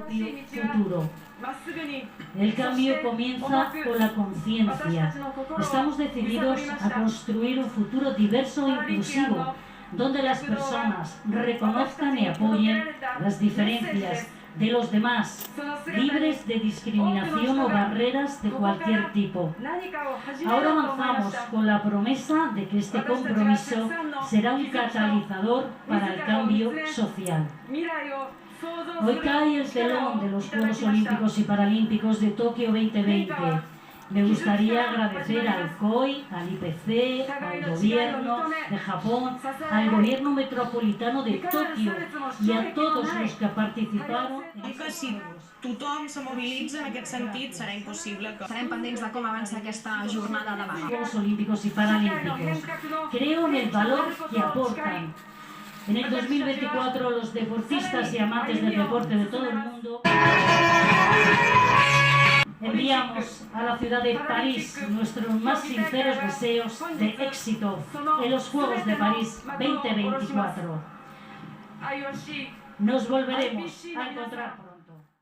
futuro. El cambio comienza con la conciencia. Estamos decididos a construir un futuro diverso e inclusivo, donde las personas reconozcan y apoyen las diferencias de los demás, libres de discriminación o barreras de cualquier tipo. Ahora avanzamos con la promesa de que este compromiso será un catalizador para el cambio social. Hoy cae el telón de los Juegos Olímpicos y Paralímpicos de Tokio 2020. Me gustaría agradecer al COI, al IPC, al gobierno de Japón, al gobierno metropolitano de Tokio y a todos los que participaron en estos Si tothom se mobilitza en aquest sentit, serà impossible que... Estarem pendents de com avança aquesta jornada de vaga. Juegos Olímpicos y Paralímpicos. Creo en el valor que aportan. En el 2024 los deportistas y amantes del deporte de todo el mundo enviamos a la ciudad de París nuestros más sinceros deseos de éxito en los Juegos de París 2024. Nos volveremos a encontrar.